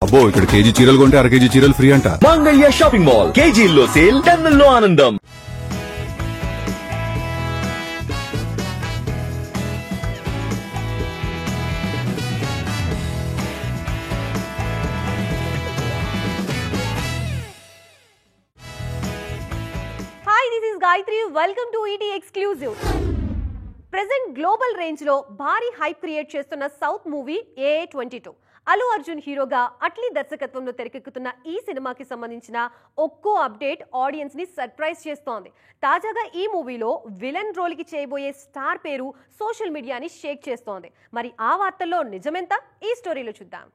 అబ్బో ఇక్కడ కేజీ చీరలు కొంటే అర కేజీ చీరలు ఫ్రీ అంట. మంగళ్య షాపింగ్ మాల్ కేజీల్లో సేల్, టన్నుల్లో ఆనందం. Hi, this is Gayatri. Welcome to ET Exclusive. Present global range లో భారీ హైప్ క్రియేట్ చేస్తున్న south movie AA22. Allu Arjun హీరోగా అట్లీ దర్శకత్వంలో తెరకెక్కుతున్న ఈ సినిమాకి సంబంధించిన ఒక్కో అప్డేట్ ఆడియన్స్ ని సర్ప్రైజ్ చేస్తోంది. తాజాగా ఈ మూవీలో విలన్ రోల్ కి చేయబోయే స్టార్ పేరు సోషల్ మీడియాని షేక్ చేస్తోంది. మరి ఆ వార్తల్లో నిజమెంత? ఈ స్టోరీలో చూద్దాం.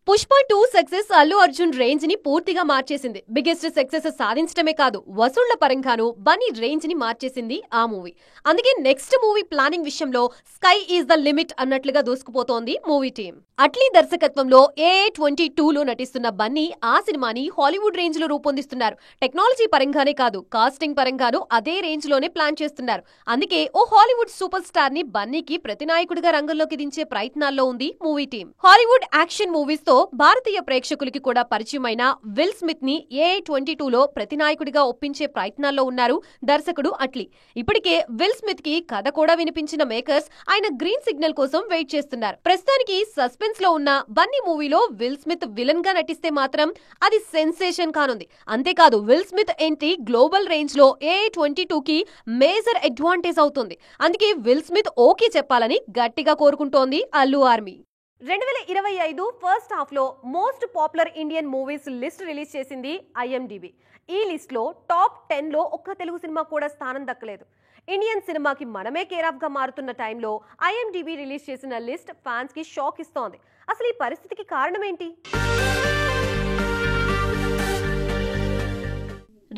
పుష్ప 2 సక్సెస్ అల్లు అర్జున్ రేంజ్ ని పూర్తిగా మార్చేసింది. బిగ్గెస్ట్ సక్సెస్ సాధించడమే కాదు, వసూళ్ల పరంగాను బన్నీ రేంజ్ ని మార్చేసింది ఆ మూవీ. అందుకే నెక్స్ట్ మూవీ ప్లానింగ్ విషయంలో స్కై ఈజ్ ద లిమిట్ అన్నట్లుగా దూసుకుపోతోంది మూవీ టీం. అట్లీ దర్శకత్వంలో AA22లో నటిస్తున్న బన్నీ ఆ సినిమాని హాలీవుడ్ రేంజ్ లో రూపొందిస్తున్నారు. టెక్నాలజీ పరంగానే కాదు, కాస్టింగ్ పరంగాను అదే రేంజ్ లోనే ప్లాన్ చేస్తున్నారు. అందుకే ఓ హాలీవుడ్ సూపర్ స్టార్ ని బన్నీకి ప్రతినాయకుడిగా రంగంలోకి దించే ప్రయత్నాల్లో ఉంది movie team. Hollywood action movies తో భారతీయ ప్రేక్షకులకి కూడా పరిచయమైన విల్ స్మిత్ ని AA22లో ప్రతినాయకుడిగా ఒప్పించే ప్రయత్నాల్లో ఉన్నారు దర్శకుడు అట్లీ. ఇప్పటికే విల్ స్మిత్ కి కథ కూడా వినిపించిన మేకర్స్ ఆయన గ్రీన్ సిగ్నల్ కోసం వెయిట్ చేస్తున్నారు. ప్రస్తుతానికి సస్పెన్స్ లో ఉన్న బన్నీ మూవీలో విల్ స్మిత్ విలన్ గా నటిస్తే మాత్రం అది సెన్సేషన్ కానుంది. అంతేకాదు will Smith entry global range లో AA22కి మేజర్ అడ్వాంటేజ్ అవుతుంది. అందుకే విల్ స్మిత్ ఓకే చెప్పాలని గట్టిగా కోరుకుంటోంది అల్లు ఆర్మీ. 2025 ఫస్ట్ హాఫ్ లో most popular Indian movies list release చేసింది IMDb. ఈ లిస్ట్ లో టాప్ 10 లో ఒక్క తెలుగు సినిమా కూడా స్థానం దక్కలేదు. ఇండియన్ సినిమాకి మనమే కేర్ ఆఫ్ గా మారుతున్న టైంలో IMDb రిలీజ్ చేసిన లిస్ట్ ఫ్యాన్స్ కి షాక్ ఇస్తోంది. అసలు ఈ పరిస్థితికి కారణం ఏంటి?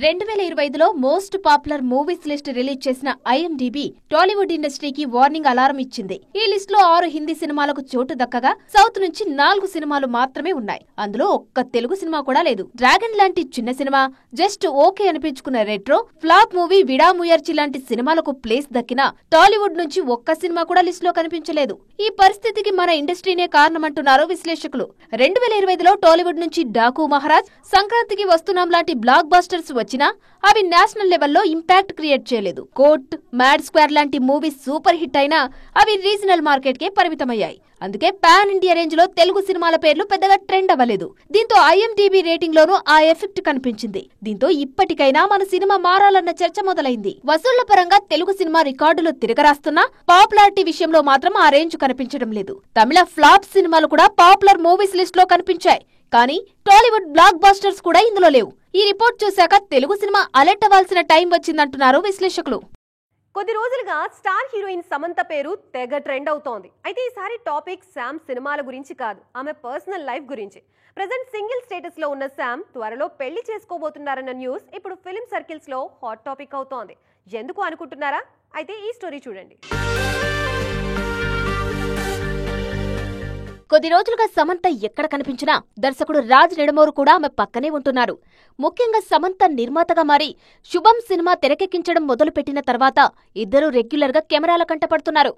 2025లో most popular movies list release చేసిన IMDb టాలీవుడ్ ఇండస్ట్రీకి వార్నింగ్ అలారం ఇచ్చింది. ఈ లిస్ట్ లో 6 హిందీ సినిమాలకు చోటు దక్కగా సౌత్ నుంచి 4 సినిమాలు మాత్రమే ఉన్నాయి. అందులో ఒక్క తెలుగు సినిమా కూడా లేదు. డ్రాగన్ లాంటి చిన్న సినిమా, జస్ట్ ఓకే అనిపించుకున్న Retro, flop movie Vidaa Muyarchi లాంటి సినిమాలకు ప్లేస్ దక్కినా టాలీవుడ్ నుంచి ఒక్క సినిమా కూడా లిస్ట్ లో కనిపించలేదు. ఈ పరిస్థితికి మన ఇండస్ట్రీనే కారణమంటున్నారు విశ్లేషకులు. 2025లో టాలీవుడ్ నుంచి డాకు మహారాజ్, సంక్రాంతికి వస్తున్నాం లాంటి బ్లాక్ బాస్టర్స్ వచ్చినా అవి నేషనల్ లెవెల్లో ఇంపాక్ట్ క్రియేట్ చేయలేదు. కోర్ట్, మ్యాడ్ స్క్వేర్ లాంటి మూవీస్ సూపర్ హిట్ అయినా అవి రీజనల్ మార్కెట్ కే పరిమితమయ్యాయి. అందుకే పాన్ ఇండియా రేంజ్ లో తెలుగు సినిమాల పేర్లు పెద్దగా ట్రెండ్ అవ్వలేదు. దీంతో IMDb రేటింగ్ లోనూ ఆ ఎఫెక్ట్ కనిపించింది. దీంతో ఇప్పటికైనా మన సినిమా మారాలన్న చర్చ మొదలైంది. వసూళ్ల పరంగా తెలుగు సినిమా రికార్డులు తిరగరాస్తున్నా పాపులారిటీ విషయంలో మాత్రం ఆ రేంజ్ కనిపించడం లేదు. తమిళ ఫ్లాప్ సినిమాలు కూడా పాపులర్ మూవీస్ లిస్ట్ లో కనిపించాయి. కానీ టాలీవుడ్ బ్లాక్ బాస్టర్స్ కూడా ఇందులో లేవు. ఈ రిపోర్ట్ చూశాక తెలుగు సినిమా అలర్ట్ అవ్వాల్సిన టైం వచ్చిందంటున్నారు విశ్లేషకులు. కొద్ది రోజులుగా స్టార్ హీరోయిన్ సమంత పేరు తెగ ట్రెండ్ అవుతోంది. అయితే ఈసారి టాపిక్ శామ్ సినిమాల గురించి కాదు, ఆమె పర్సనల్ లైఫ్ గురించి. ప్రెజెంట్ సింగిల్ స్టేటస్ లో ఉన్న శామ్ త్వరలో పెళ్లి చేసుకోబోతున్నారన్న న్యూస్ ఇప్పుడు ఫిలిం సర్కిల్స్ లో హాట్ టాపిక్ అవుతోంది. ఎందుకు అనుకుంటున్నారా? అయితే ఈ స్టోరీ చూడండి. కొద్ది రోజులుగా సమంత ఎక్కడ కనిపించినా దర్శకుడు రాజ్ నెడమోరు కూడా ఆమె పక్కనే ఉంటున్నారు. ముఖ్యంగా సమంత నిర్మాతగా మారి శుభం సినిమా తెరకెక్కించడం మొదలుపెట్టిన తర్వాత ఇద్దరూ రెగ్యులర్ గా కెమెరాల కంటపడుతున్నారు.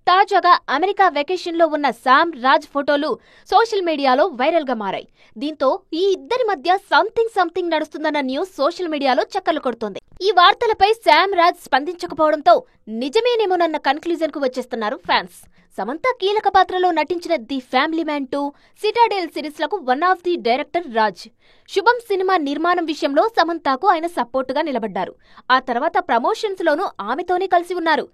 తాజాగా అమెరికా వెకేషన్ లో ఉన్న శామ్, రాజ్ ఫోటోలు సోషల్ మీడియాలో వైరల్ గా మారాయి. దీంతో ఈ ఇద్దరి మధ్య సంథింగ్ నడుస్తుందన్న న్యూస్ సోషల్ మీడియాలో చక్కర్లు కొడుతోంది. ఈ వార్తలపై శామ్, రాజ్ స్పందించకపోవడంతో నిజమేనేమోనన్న కన్క్లూజన్ కు వచ్చేస్తున్నారు ఫ్యాన్స్. సమంత కీలక పాత్రలో నటించిన the family man 2, Citadel series లకు one of the director Raj. Subham సినిమా నిర్మాణం విషయంలో సమంతకు ఆయన సపోర్టుగా నిలబడ్డారు. ఆ తర్వాత ప్రమోషన్స్ లోనూ ఆమెతోనే కలిసి ఉన్నారు.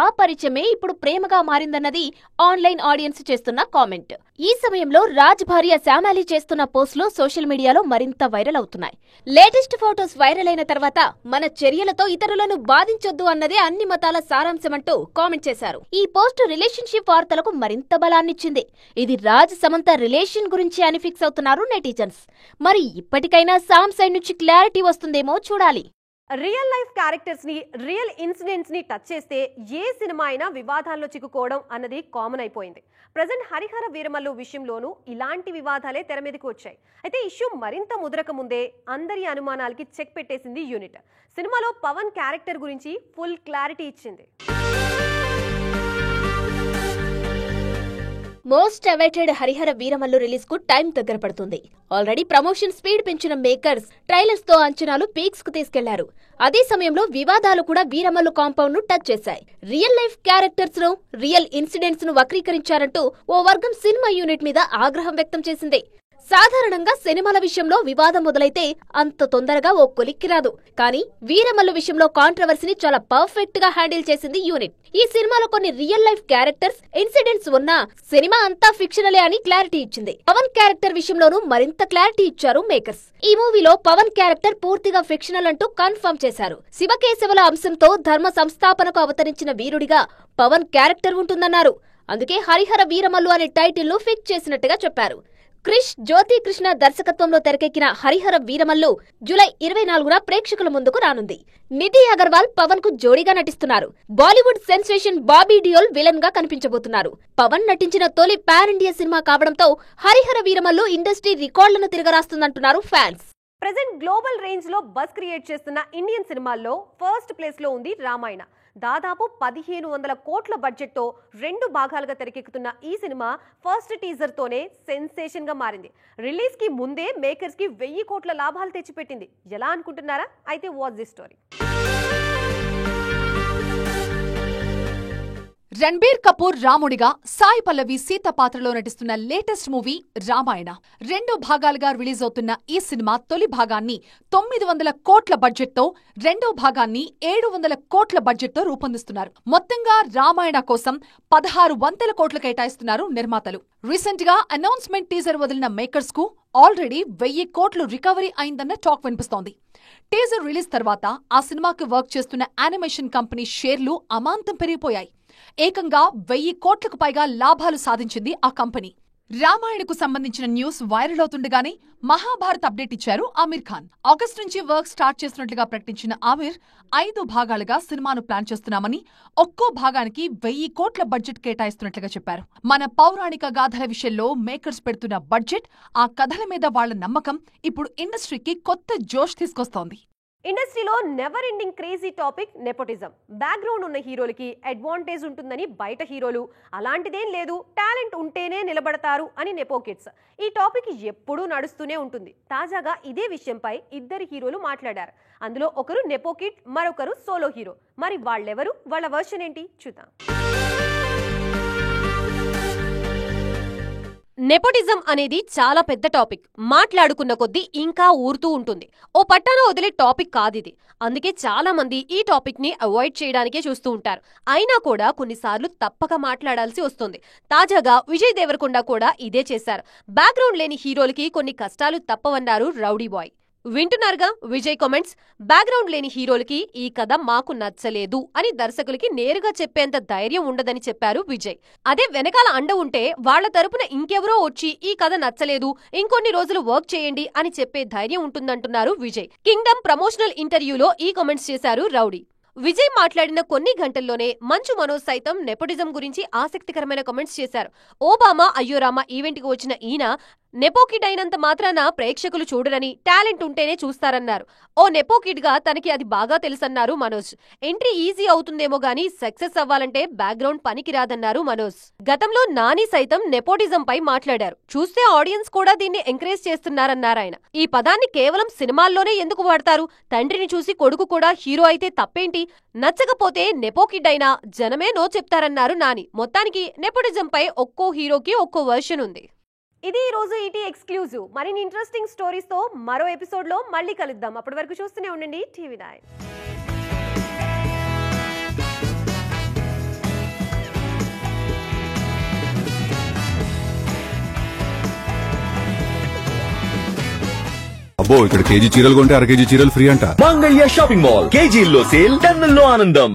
ఆ పరిచయమే ఇప్పుడు ప్రేమగా మారిందన్నది ఆన్లైన్ ఆడియన్స్ చేస్తున్న కామెంట్. ఈ సమయంలో రాజ్ భార్య శామాలి చేస్తున్న పోస్టులు సోషల్ మీడియాలో మరింత వైరల్ అవుతున్నాయి. లేటెస్ట్ ఫోటోస్ వైరల్ అయిన తర్వాత మన చర్యలతో ఇతరులను బాధించొద్దు అన్నదే అన్ని మతాల సారాంశమంటూ కామెంట్ చేశారు. ఈ పోస్ట్ రిలేషన్షిప్ వార్తలకు మరింత బలాన్నిచ్చింది. ఇది రాజ్ సమంత రిలేషన్ గురించి అని ఫిక్స్ అవుతున్నారు నెటిజన్స్. మరి ఇప్పటికైనా శామ్ సైడ్ నుంచి క్లారిటీ వస్తుందేమో చూడాలి. రియల్ లైఫ్ క్యారెక్టర్స్ ని, రియల్ ఇన్సిడెంట్స్ ని టచ్ చేస్తే ఏ సినిమా అయినా వివాదాల్లో చిక్కుకోవడం అన్నది కామన్ అయిపోయింది. ప్రజెంట్ హరిహర వీరమల్లు విషయంలోనూ ఇలాంటి వివాదాలే తెర మీదకి వచ్చాయి. అయితే ఇష్యూ మరింత ముదరక ముందే అందరి అనుమానాలకి చెక్ పెట్టేసింది యూనిట్. సినిమాలో పవన్ క్యారెక్టర్ గురించి ఫుల్ క్లారిటీ ఇచ్చింది. Most awaited Harihara Veeramallu release కు టైం దగ్గర పడుతుంది. ఆల్రెడీ ప్రమోషన్ స్పీడ్ పెంచిన మేకర్స్ ట్రైలర్స్ తో అంచనాలు పీక్స్ కు తీసుకెళ్లారు. అదే సమయంలో వివాదాలు కూడా వీరమల్లు కాంపౌండ్ ను టచ్ చేశాయి. రియల్ లైఫ్ క్యారెక్టర్స్ ను, రియల్ ఇన్సిడెంట్స్ ను వక్రీకరించారంటూ ఓ వర్గం సినిమా యూనిట్ మీద ఆగ్రహం వ్యక్తం చేసింది. సాధారణంగా సినిమాల విషయంలో వివాదం మొదలైతే అంత తొందరగా ఓ కొలిక్కి రాదు. కానీ వీరమల్లు విషయంలో కాంట్రవర్సీని చాలా పర్ఫెక్ట్ గా హ్యాండిల్ చేసింది యూనిట్. ఈ సినిమాలో కొన్ని రియల్ లైఫ్ క్యారెక్టర్స్, ఇన్సిడెంట్స్ ఉన్నా సినిమా అంతా ఫిక్షనలే అని క్లారిటీ ఇచ్చింది. పవన్ క్యారెక్టర్ విషయంలోనూ మరింత క్లారిటీ ఇచ్చారు మేకర్స్. ఈ మూవీలో పవన్ క్యారెక్టర్ పూర్తిగా ఫిక్షనల్ అంటూ కన్ఫర్మ్ చేశారు. శివకేశవుల అంశంతో ధర్మ సంస్థాపనకు అవతరించిన వీరుడిగా పవన్ క్యారెక్టర్ ఉంటుందన్నారు. అందుకే హరిహర వీరమల్లు అనే టైటిల్ ను ఫిక్స్ చేసినట్టుగా చెప్పారు. క్రిష్ జ్యోతి కృష్ణ దర్శకత్వంలో తెరకెక్కిన హరిహర వీరమల్లు జూలై 24న ప్రేక్షకుల ముందుకు రానుంది. నిధి అగర్వాల్ పవన్ కు జోడీగా నటిస్తున్నారు. బాలీవుడ్ సెన్సేషన్ బాబీ డియోల్ విలన్ గా కనిపించబోతున్నారు. పవన్ నటించిన తొలి పాన్ ఇండియా సినిమా కావడంతో హరిహర వీరమల్లు ఇండస్ట్రీ రికార్డులను తిరగరాస్తుందంటున్నారు ఫ్యాన్స్. ప్రెజెంట్ గ్లోబల్ రేంజ్ లో బజ్ క్రియేట్ చేస్తున్న ఇండియన్ సినిమాల్లో ఫస్ట్ ప్లేస్ లో ఉంది రామాయణ. దాదాపు 1500 కోట్ల బడ్జెట్ తో 2 భాగాలుగా తెరకెక్కుతున్న ఈ సినిమా ఫస్ట్ టీజర్ తోనే సెన్సేషన్ గా మారింది. రిలీజ్ కి ముందే మేకర్స్ కి 1000 కోట్ల లాభాలు తెచ్చిపెట్టింది. ఎలా అనుకుంటున్నారా? అయితే watch the story. Ranbir Kapoor రాముడిగా, సాయి పల్లవి సీత పాత్రలో నటిస్తున్న లేటెస్ట్ మూవీ రామాయణ. 2 భాగాలుగా రిలీజ్ అవుతున్న ఈ సినిమా తొలి భాగాన్ని 900 కోట్ల బడ్జెట్ తో, రెండో భాగాన్ని 700 కోట్ల బడ్జెట్ తో రూపొందిస్తున్నారు. మొత్తంగా రామాయణ కోసం 1600 కోట్లు కేటాయిస్తున్నారు నిర్మాతలు. రీసెంట్ గా అనౌన్స్మెంట్ టీజర్ వదిలిన మేకర్స్ కు ఆల్రెడీ 1000 కోట్లు రికవరీ అయిందన్న టాక్ వినిపిస్తోంది. టీజర్ రిలీజ్ తర్వాత ఆ సినిమాకి వర్క్ చేస్తున్న యానిమేషన్ కంపెనీ షేర్లు అమాంతం పెరిగిపోయాయి. ఏకంగా 1000 కోట్లకు పైగా లాభాలు సాధించింది ఆ కంపెనీ. రామాయణకు సంబంధించిన న్యూస్ వైరల్ అవుతుండగానే మహాభారత్ అప్డేట్ ఇచ్చారు ఆమిర్ ఖాన్. ఆగస్టు నుంచి వర్క్ స్టార్ట్ చేస్తున్నట్లుగా ప్రకటించిన ఆమిర్ 5 భాగాలుగా సినిమాను ప్లాన్ చేస్తున్నామని, ఒక్కో భాగానికి 1000 కోట్ల బడ్జెట్ కేటాయిస్తున్నట్లుగా చెప్పారు. మన పౌరాణిక గాథల విషయంలో మేకర్స్ పెడుతున్న బడ్జెట్, ఆ కథల మీద వాళ్ల నమ్మకం ఇప్పుడు ఇండస్ట్రీకి కొత్త జోష్ తీసుకొస్తోంది. ఇండస్ట్రీలో never ending crazy topic nepotism. Background ఉన్న హీరోలకి అడ్వాంటేజ్ ఉంటుందని బయట హీరోలు, అలాంటిదేం లేదు, టాలెంట్ ఉంటేనే నిలబడతారు అని నెపో కిడ్స్. ఈ టాపిక్ ఎప్పుడూ నడుస్తూనే ఉంటుంది. తాజాగా ఇదే విషయంపై 2 హీరోలు మాట్లాడారు. అందులో ఒకరు నెపో కిడ్, మరొకరు సోలో హీరో. మరి వాళ్ళెవరు, వాళ్ళ వర్షన్ ఏంటి చూద్దాం. నెపోటిజం అనేది చాలా పెద్ద టాపిక్. మాట్లాడుకున్న కొద్దీ ఇంకా ఊరుతూ ఉంటుంది. ఓ పట్టాన వదిలే టాపిక్ కాదిది. అందుకే చాలా మంది ఈ టాపిక్ ని అవాయిడ్ చేయడానికే చూస్తూ ఉంటారు. అయినా కూడా కొన్నిసార్లు తప్పక మాట్లాడాల్సి వస్తుంది. తాజాగా విజయ్ దేవరకొండ కూడా ఇదే చేశారు. బ్యాక్గ్రౌండ్ లేని హీరోలకి కొన్ని కష్టాలు తప్పవన్నారు రౌడీ బాయ్. వింటున్నారుగా విజయ్ కామెంట్స్. బ్యాక్గ్రౌండ్ లేని హీరోలకి ఈ కథ మాకు నచ్చలేదు అని దర్శకులకి నేరుగా చెప్పేంత ధైర్యం ఉండదని చెప్పారు విజయ్. అదే వెనకాల అండ ఉంటే వాళ్ల తరపున ఇంకెవరో వచ్చి ఈ కథ నచ్చలేదు, ఇంకొన్ని రోజులు వర్క్ చేయండి అని చెప్పే ధైర్యం ఉంటుందంటున్నారు విజయ్. కింగ్డమ్ ప్రమోషనల్ ఇంటర్వ్యూలో ఈ కామెంట్స్ చేశారు రౌడీ. విజయ్ మాట్లాడిన కొన్ని గంటల్లోనే మంచు మనోజ్ సైతం నెపోటిజం గురించి ఆసక్తికరమైన కామెంట్స్ చేశారు. ఓబామా అయ్యోరామా ఈవెంట్ కి వచ్చిన ఈయన నెపోకిడ్ అయినంత మాత్రాన ప్రేక్షకులు చూడరని, టాలెంట్ ఉంటేనే చూస్తారన్నారు. ఓ నెపోకిడ్ గా తనకి అది బాగా తెలుసన్నారు మనోజ్. ఎంట్రీ ఈజీ అవుతుందేమో గానీ సక్సెస్ అవ్వాలంటే బ్యాక్గ్రౌండ్ పనికిరాదన్నారు మనోజ్. గతంలో నాని సైతం నెపోటిజం పై మాట్లాడారు. చూస్తే ఆడియన్స్ కూడా దీన్ని ఎంకరేజ్ చేస్తున్నారన్నారాయన. ఈ పదాన్ని కేవలం సినిమాల్లోనే ఎందుకు వాడతారు? తండ్రిని చూసి కొడుకు కూడా హీరో అయితే తప్పేంటి? నచ్చకపోతే నెపోకిడ్ అయినా జనమే నో చెప్తారన్నారు నాని. మొత్తానికి నెపోటిజం పై ఒక్కో హీరోకి ఒక్కో వర్షన్ ఉంది. ఇది ఈ రోజు ఈటీ ఎక్స్క్లూజివ్. మరిన్ని ఇంట్రెస్టింగ్ స్టోరీస్ తో మరో ఎపిసోడ్ లో మళ్ళీ కలుద్దాం. అప్పటి వరకు చూస్తూనే ఉండండి టీవీ9. అబ్బో, ఇక్కడ కేజీ చీరలు కొంటే 1/2 కేజీ చీరలు ఫ్రీ అంట. మంగళ్య షాపింగ్ మాల్ కేజీల్లో సేల్, టన్నుల్లో ఆనందం.